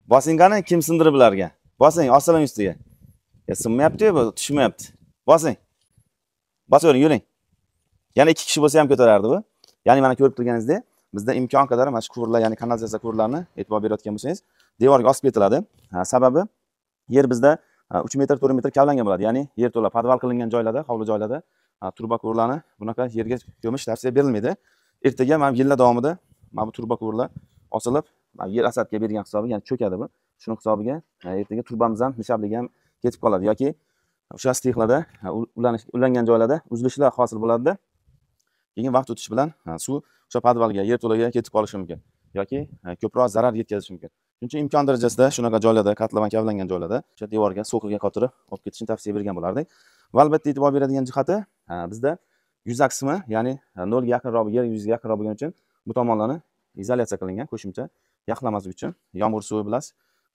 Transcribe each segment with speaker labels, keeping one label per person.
Speaker 1: Bosing qani, kim sindirib bularga? Bosing, ostining ustiga. Sinmayapti-yu, bu tushmayapti. Bosing. Bosavering, yuring. Yana 2 kishi bo'lsa ham ko'tarardi bu. Ya'ni mana ko'rib turganingizdek, bizda imkon qadar mana shu quvurlar, ya'ni kanalizatsiya quvurlarini e'tibor berayotgan bo'lsangiz, devorga osib ketiladi. Sababi yer bizda 3 metr, 4 metr kavlangan bo'ladi. Ya'ni yer to'la podval qilingan joylarda, hovli joylarda turba quvurlarni bunaqa yerga ko'mish tavsiya berilmaydi. Ertaga mana yillar davomida mana bu turba quvurlar osilib, yer asadga bergan hisobiga, ya'ni cho'kadi bu. Shuning hisobiga ertaga turbamiz ham, nishabligi ham ketib qoladi yoki o'sha stixlarda, ulangan joylarda uzilishlar hosil bo'ladi. Keyin vaqt o'tishi bilan suv o'sha podvalga, yerto'laga ketib qolishi mumkin yoki ko'proq zarar yetkazishi mumkin. Shuning uchun imkon darajasida shunaqa joylarda, kotlovan kavlangan joylarda o'sha devorga, so'qiga qotirib olib ketishni tavsiya bergan bo'lardik. Va albatta e'tibor beradigan jihati, bizda yuzak qismi, ya'ni 0 ga yaqinroq, yer yuziga yaqinroq bo'lgani uchun bu tomonlarni izolyatsiya qilingan, qo'shimcha yaxlamaslik uchun yomg'ir suvi bilan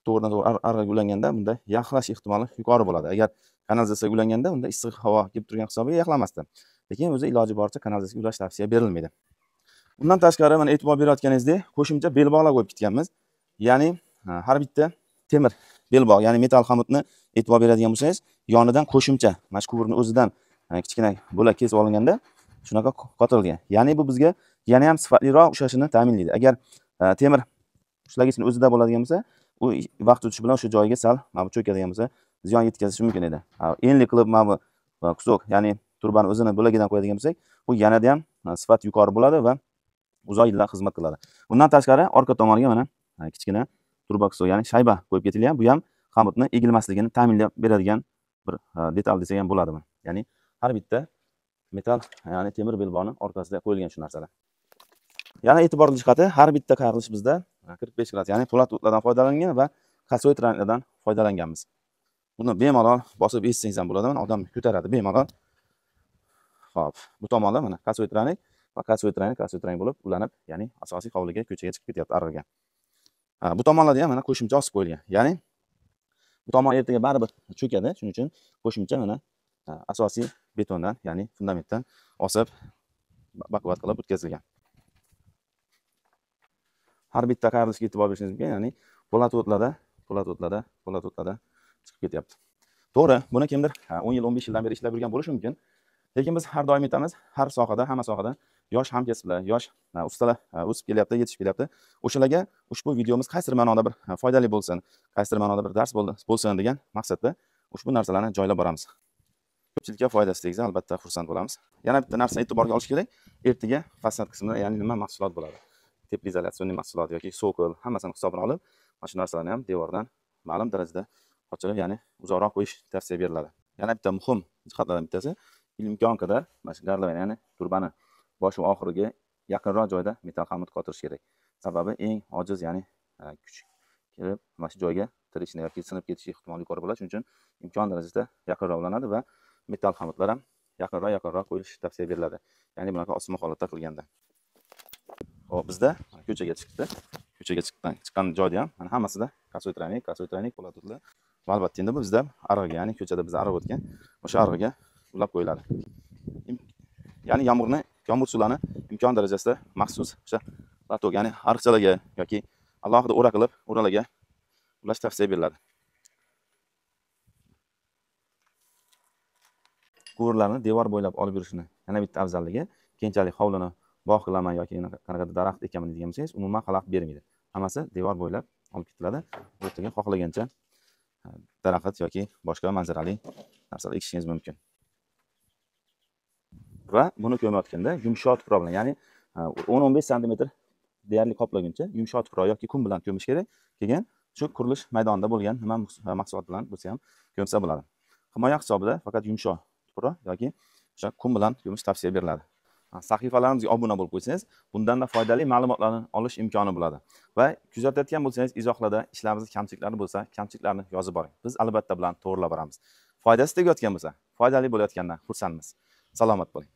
Speaker 1: to'g'ridan-to'g'ri arg'aga ulanganda bunda yaxlash ehtimoli yuqori bo'ladi. Agar kanalizatsiyaga ulanganda unda issiq havo kelib turgan hisobiga yaxlamasdi. Lekin o'zi iloji boricha kanalizatsiyaga ulash tavsiya berilmaydi. Undan tashqari mana e'tibor berayotganingizdek, qo'shimcha belbog'lar qo'yib ketganmiz. Ya'ni har bitta temir belbog', ya'ni metal xomutni e'tibor beradigan bo'lsangiz, yonidan qo'shimcha mana shu quvurni o'zidan kichkina bo'lak kesib olinganda shunaqa qotirilgan. Ya'ni bu bizga yana ham sifatliroq ushlashini ta'minlaydi. Agar temir ushlagichni o'zida bo'ladigan bo'lsa, u vaqt o'tishi bilan o'sha joyiga sal mana bu cho'kadigan bo'lsa, ziyon yetkazishi mumkin edi. Enli qilib mana bu kusok, ya'ni turbani o'zini bo'lagidan qo'yadigan bo'lsak, bu yanada ham sifat yuqori bo'ladi va uzoq yillar xizmat qiladi. Bundan tashqari orqa tomoniga mana kichkina turba kusok, ya'ni shayba qo'yib ketilgan. Bu ham xomutni egilmasligini ta'minlab beradigan bir detal desak ham bo'ladi. Ya'ni har bitta metal, ya'ni temir belbog'ning orqasida qo'yilgan shu narsalar. Yana e'tiborli jihati, har bitta qarg'ish bizda 45 grad, ya'ni po'lat o'tlardan foydalangan va kasoy tranlardan foydalanganmiz. Buni bemalol bosib eshitsangiz ham bo'ladi. Odam ko'taradi bemalol. Xo'p, bu tomonda mana kasoy tranik va kasoy tranik bo'lib ulanib, ya'ni asosiy hovliga, ko'chaga chiqib ketyapti arg'iga. Bu tomonlarda ham mana qo'shimcha osib qo'yilgan. Ya'ni bu tomon ertaga baribir cho'kadi. Shuning uchun qo'shimcha mana asosiy betondan, ya'ni fundamentdan osib baquvvat qilib o'tkazilgan. Har bitta qarilishga e'tibor berishingiz mumkin, ya'ni po'lat o'tlarda chiqib ketyapti. To'g'ri, buni kimdir 10 yil, 15 yildan beri ishlab yurgan bo'lishi mumkin. Lekin biz har doim aytamiz, har sohada, hamma sohada yosh hamkasblar, yosh ustalar o'sib kelyapti, yetishib kelyapti. O'shalarga ushbu videomiz qaysi ma'noda bir foydali bo'lsin, qaysi ma'noda bir dars bo'lsin degan maqsadda ushbu narsalarni joylab boramiz. Ko'pchilikka foydasi tegsa, albatta xursand bo'lamiz. Yana bitta narsa e'tiborga olish kerak. Ertaga fasad qismida, ya'ni nima mahsulot bo'ladi? Teplizolyatsiya mahsulot yoki sokol, hammasini hisobini olib, mana shu narsalarni ham devordan ma'lum darajada ochilib, ya'ni uzoqroq qo'yish tavsiya beriladi. Yana bitta muhim jihatlardan bittasi, imkon qadar mana shu garlavan, ya'ni turbani bosh va oxiriga yaqinroq joyda metal xomut qotirish kerak. Sababi eng ojiz, ya'ni kuch kelib mana shu joyga tirishni yoki sinib ketish ehtimoli yuqori bo'ladi. Shuning uchun imkon darajada yaqinroq ulanadi va metal xomutlar ham yaqinroq qo'yish tavsiya beriladi. Ya'ni bunaqa osma holatda qilganda. Hop, bizda ko'chaga chiqdi. Ko'chaga chiqqan joyda ham mana hammasida kasoy tranik po'lat o'tlar. Va albatta endi bu bizda arg'iga, ya'ni ko'chada biz arg'i o'tgan, o'sha arg'iga ulab qo'yiladi. Ya'ni yomg'ir suvlarini imkon darajasida maxsus o'sha latok, ya'ni ariqchalarga yoki alohida o'ra qilib, o'ralarga ulash tavsiya beriladi. Quvurlarni devor bo'ylab olib yurishni yana bitta afzalligi, keyinchalik hovlini bog' qilaman yoki qanaqadir daraxt ekaman degan bo'lsangiz, umuman xalaqit bermaydi. Hammasi devor bo'ylab olib ketiladi. O'rtaga xohlagancha daraxt yoki boshqa manzarali narsalar ekishingiz mumkin. Va buni ko'mayotganda yumshoq tuproq bilan, ya'ni 10-15 sm deyarli qoplaguncha yumshoq tuproq yoki kum bilan ko'mish kerak. Keyin shu qurilish maydonida bo'lgan nima mahsulot bilan bo'lsa ham ko'msa bo'ladi. Himoya hisobida faqat yumshoq tuproq yoki o'sha kum bilan ko'mish tavsiya beriladi. Sahifalarimizga obuna bo'lib qo'ysangiz, bundan-da foydali ma'lumotlarni olish imkoni bo'ladi. Va kuzatayotgan bo'lsangiz, izohlarda ishlarimiz kamchiliklari bo'lsa, kamchiliklarni yozib boring. Biz albatta bilan to'g'rilab boramiz. Foydasi tegayotgan bo'lsa, foydali bo'layotgandan xursandmiz. Salomat bo'ling.